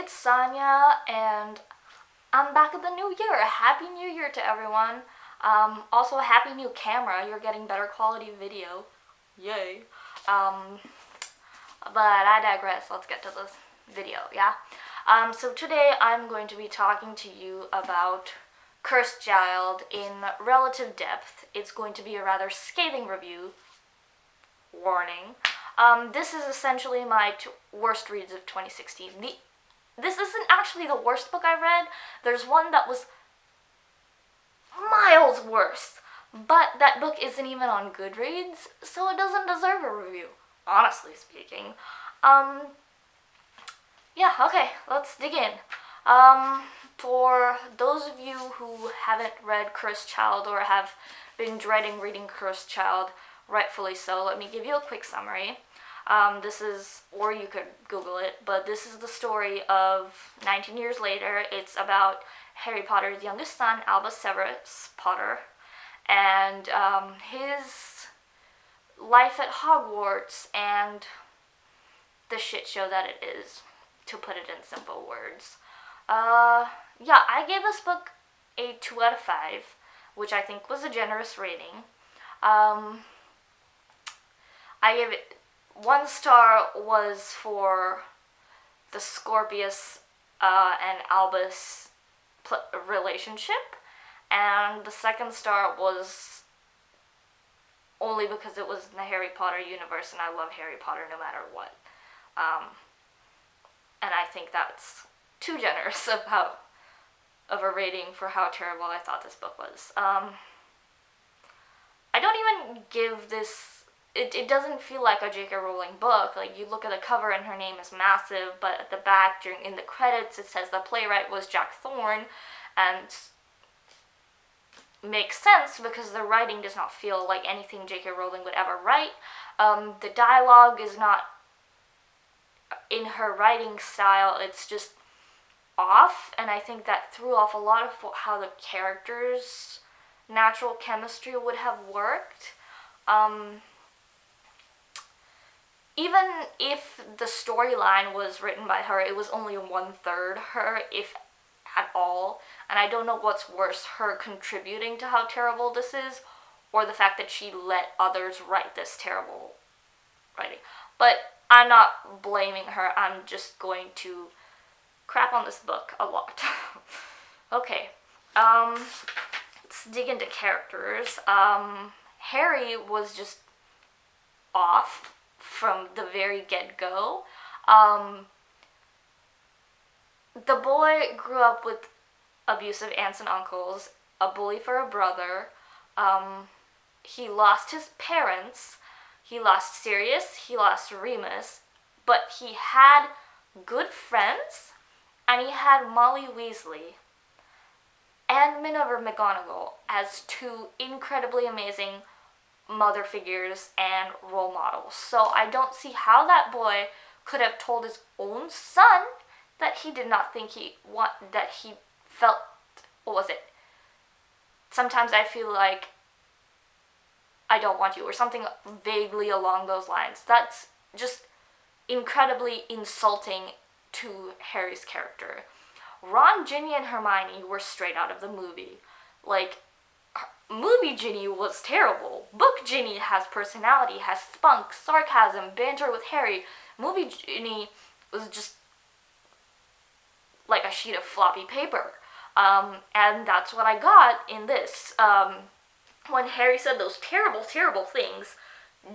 it's Sonia, and I'm back at the new year. Happy New Year to everyone. Also, happy new camera. You're getting better quality video. Yay. Um, but I digress. Let's get to this video, yeah? So today I'm going to be talking to you about Cursed Child in relative depth. It's going to be a rather scathing review. Warning. This is essentially my worst reads of 2016. This isn't actually the worst book I read. There's one that was miles worse, but that book isn't even on Goodreads, so it doesn't deserve a review, honestly speaking. Yeah, okay, let's dig in. For those of you who haven't read Cursed Child or have been dreading reading Cursed Child, rightfully so, let me give you a quick summary. This is, or you could Google it, but this is the story of 19 years later. It's about Harry Potter's youngest son, Albus Severus Potter, and his life at Hogwarts and the shit show that it is, to put it in simple words. Yeah, I gave this book a 2 out of 5, which I think was a generous rating. I gave it 1 star was for the Scorpius and Albus relationship, and the 2nd star was only because it was in the Harry Potter universe, and I love Harry Potter no matter what. And I think that's too generous of a rating for how terrible I thought this book was. I don't even give this. It doesn't feel like a J.K. Rowling book. Like, you look at the cover and her name is massive, but at the back, in the credits, it says the playwright was Jack Thorne, and makes sense because the writing does not feel like anything J.K. Rowling would ever write. The dialogue is not in her writing style. It's just off, and I think that threw off a lot of how the characters' natural chemistry would have worked. Even if the storyline was written by her, it was only 1/3 her, if at all. And I don't know what's worse, her contributing to how terrible this is, or the fact that she let others write this terrible writing. But I'm not blaming her. I'm just going to crap on this book a lot. Okay. Let's dig into characters. Harry was just off from the very get-go. The boy grew up with abusive aunts and uncles, a bully for a brother. He lost his parents. He lost Sirius. He lost Remus. But he had good friends, and he had Molly Weasley and Minerva McGonagall as 2 incredibly amazing mother figures and role models. So I don't see how that boy could have told his own son that he did not think that he felt, what was it? Sometimes I feel like I don't want you, or something vaguely along those lines. That's just incredibly insulting to Harry's character. Ron, Ginny, and Hermione were straight out of the movie. Like, movie Ginny was terrible. Book Ginny has personality, has spunk, sarcasm, banter with Harry. Movie Ginny was just like a sheet of floppy paper. And that's what I got in this. When Harry said those terrible, terrible things,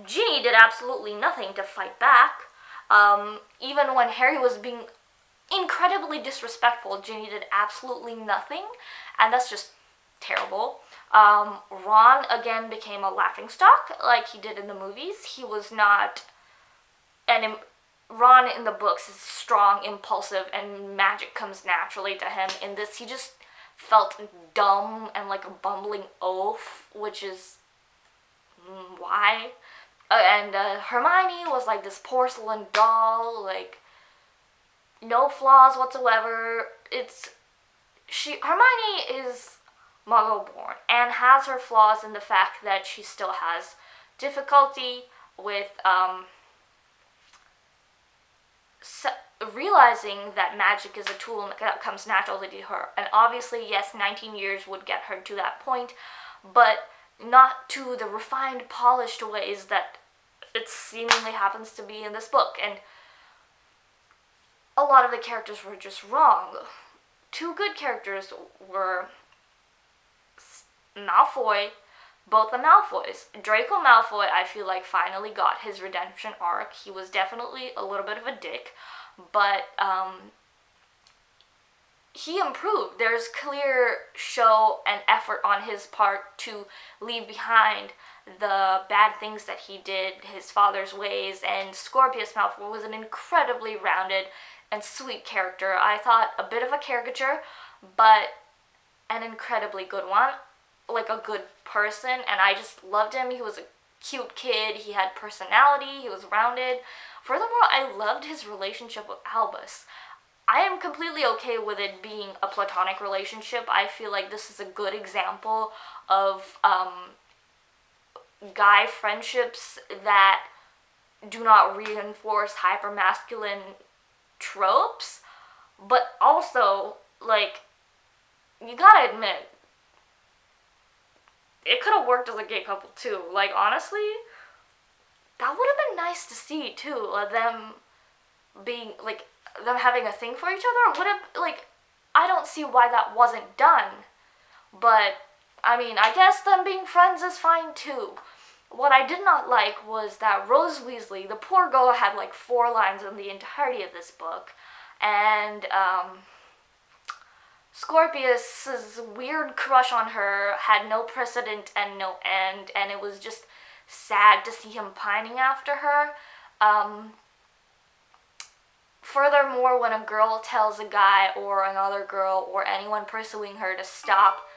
Ginny did absolutely nothing to fight back. Even when Harry was being incredibly disrespectful, Ginny did absolutely nothing, and that's just terrible. Ron again became a laughingstock like he did in the movies. He was not Ron in the books is strong, impulsive, and magic comes naturally to him. In this, he just felt dumb and like a bumbling oaf, which is why. And Hermione was like this porcelain doll, like no flaws whatsoever. Hermione is Muggle-born and has her flaws in the fact that she still has difficulty with realizing that magic is a tool that comes naturally to her. And obviously, yes, 19 years would get her to that point, but not to the refined, polished ways that it seemingly happens to be in this book. And a lot of the characters were just wrong. Two good characters were Malfoy, both the Malfoys. Draco Malfoy, I feel like, finally got his redemption arc. He was definitely a little bit of a dick, but he improved. There's clear show and effort on his part to leave behind the bad things that he did, his father's ways, and Scorpius Malfoy was an incredibly rounded and sweet character. I thought a bit of a caricature, but an incredibly good one. Like a good person, and I just loved him. He was a cute kid, he had personality, he was rounded. Furthermore, I loved his relationship with Albus. I am completely okay with it being a platonic relationship. I feel like this is a good example of guy friendships that do not reinforce hypermasculine tropes, but also, like, you gotta admit, it could have worked as a gay couple too. Like, honestly, that would have been nice to see too. Them being, like, them having a thing for each other would have, like, I don't see why that wasn't done. But, I mean, I guess them being friends is fine too. What I did not like was that Rose Weasley, the poor girl, had like 4 lines in the entirety of this book. And, Scorpius's weird crush on her had no precedent and no end, and it was just sad to see him pining after her. Furthermore, when a girl tells a guy or another girl or anyone pursuing her to stop,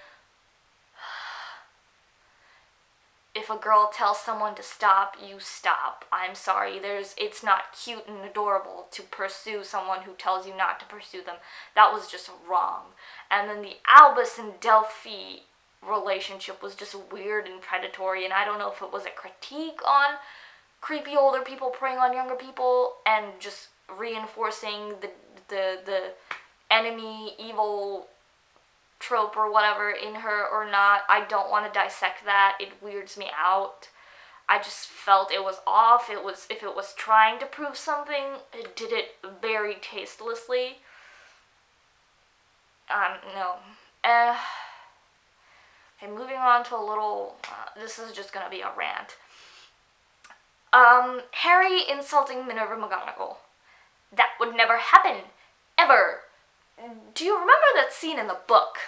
if a girl tells someone to stop, you stop. I'm sorry, it's not cute and adorable to pursue someone who tells you not to pursue them. That was just wrong. And then the Albus and Delphi relationship was just weird and predatory, and I don't know if it was a critique on creepy older people preying on younger people and just reinforcing the enemy evil trope or whatever in her or not. I don't want to dissect that. It weirds me out. I just felt it was off. If it was trying to prove something, it did it very tastelessly. No. Okay, moving on to a little, this is just gonna be a rant. Harry insulting Minerva McGonagall. That would never happen. Ever. Do you remember that scene in the book,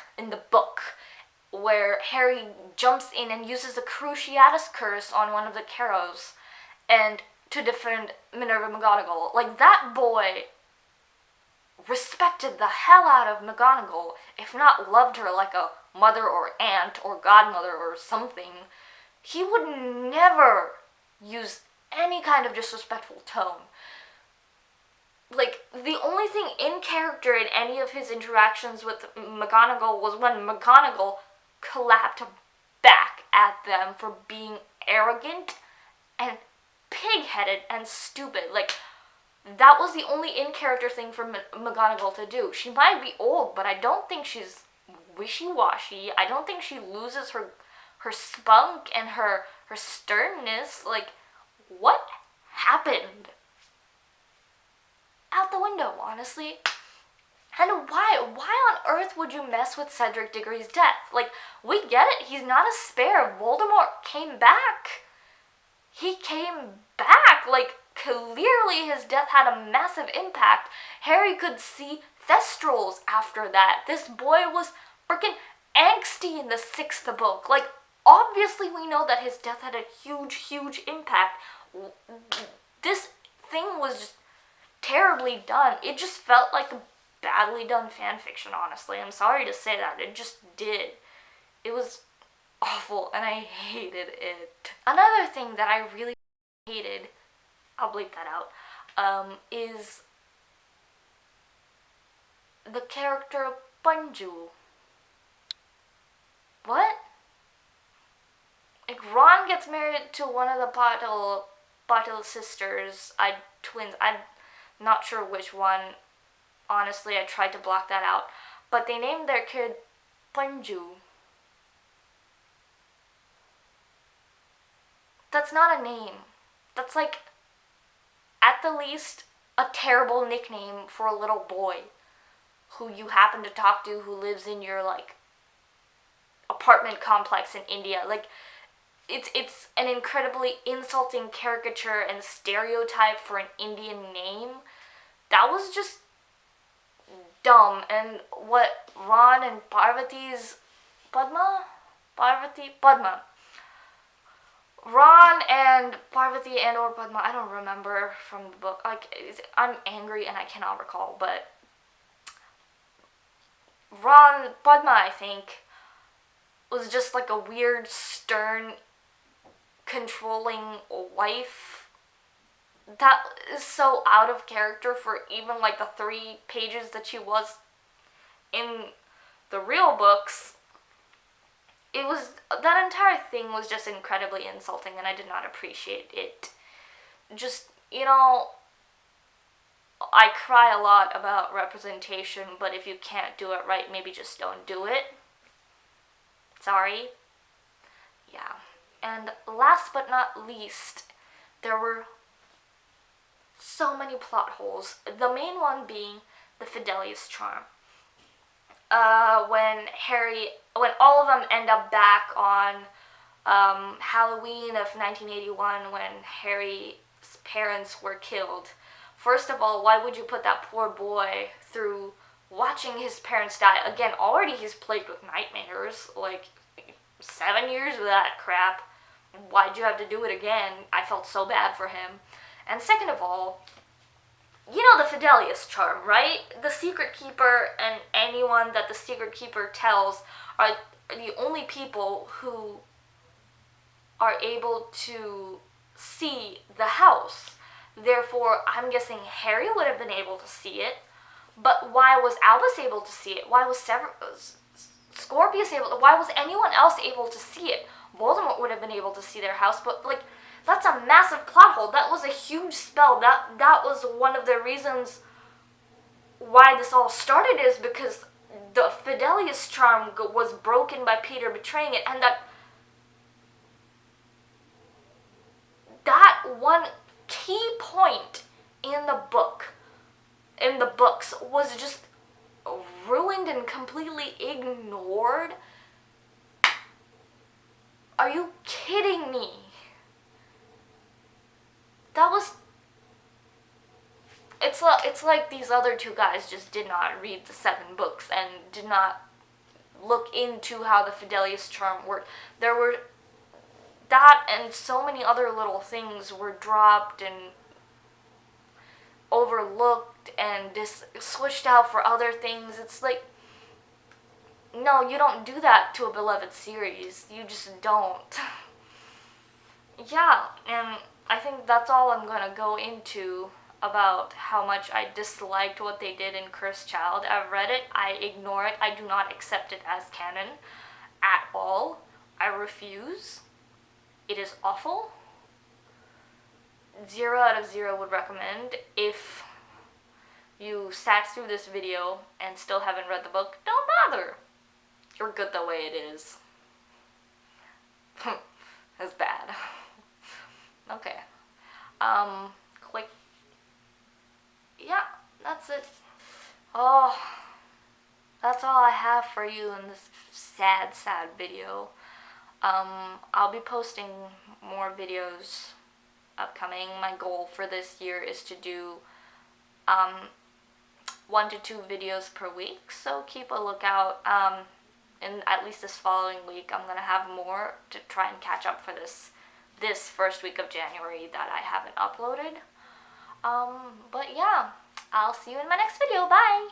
where Harry jumps in and uses the Cruciatus Curse on one of the Carrows and to defend Minerva McGonagall? Like, that boy respected the hell out of McGonagall, if not loved her like a mother or aunt or godmother or something. He would never use any kind of disrespectful tone. Like, the only thing in character in any of his interactions with McGonagall was when McGonagall clapped back at them for being arrogant and pig-headed and stupid. Like, that was the only in-character thing for McGonagall to do. She might be old, but I don't think she's wishy-washy. I don't think she loses her spunk and her sternness. Like, what happened? Out the window, honestly. And why on earth would you mess with Cedric Diggory's death? Like, we get it, he's not a spare. Voldemort came back. He came back. Like, clearly his death had a massive impact. Harry could see Thestrals after that. This boy was freaking angsty in the 6th book. Like, obviously we know that his death had a huge impact. This thing was just terribly done. It just felt like a badly done fan fiction, honestly. I'm sorry to say that. It just did. It was awful, and I hated it. Another thing that I really hated, I'll bleep that out, is the character Bunju. What? Like, Ron gets married to one of the Bartle sisters, twins. Not sure which one. Honestly, I tried to block that out. But they named their kid Panju. That's not a name. That's like, at the least, a terrible nickname for a little boy who you happen to talk to who lives in your, like, apartment complex in India. Like, it's an incredibly insulting caricature and stereotype for an Indian name. That was just dumb. And what Ron and Parvati's Padma. Ron and Parvati and or Padma, I don't remember from the book. Like, I'm angry and I cannot recall, but Padma, I think, was just like a weird, stern, controlling wife. That is so out of character for even like the 3 pages that she was in the real books. It was, that entire thing was just incredibly insulting, and I did not appreciate it. Just, I cry a lot about representation, but if you can't do it right, maybe just don't do it. Sorry. Yeah. And last but not least, there were so many plot holes. The main one being the Fidelius charm. When all of them end up back on Halloween of 1981 when Harry's parents were killed. First of all, why would you put that poor boy through watching his parents die? Again, already he's plagued with nightmares, like 7 years of that crap. Why'd you have to do it again? I felt so bad for him. And second of all, you know the Fidelius charm, right? The Secret Keeper and anyone that the Secret Keeper tells are the only people who are able to see the house. Therefore, I'm guessing Harry would have been able to see it. But why was Albus able to see it? Why was Scorpius able to? Why was anyone else able to see it? Voldemort would have been able to see their house, but like, that's a massive plot hole. That was a huge spell. That was one of the reasons why this all started, is because the Fidelius charm was broken by Peter betraying it, and that one key point in the books was just ruined and completely ignored. Are you kidding me? It's like these other 2 guys just did not read the 7 books and did not look into how the Fidelius charm worked. There were that and so many other little things were dropped and overlooked and switched out for other things. It's like, no, you don't do that to a beloved series. You just don't. Yeah, and I think that's all I'm gonna go into about how much I disliked what they did in Cursed Child. I've read it, I ignore it, I do not accept it as canon at all. I refuse. It is awful. 0 out of 0 would recommend. If you sat through this video and still haven't read the book, don't bother. You're good the way it is. It's bad. Okay. Quick. Yeah, that's it. Oh, that's all I have for you in this sad, sad video. I'll be posting more videos upcoming. My goal for this year is to do 1 to 2 videos per week, so keep a lookout. In at least this following week, I'm gonna have more to try and catch up for this first week of January that I haven't uploaded. But yeah, I'll see you in my next video. Bye!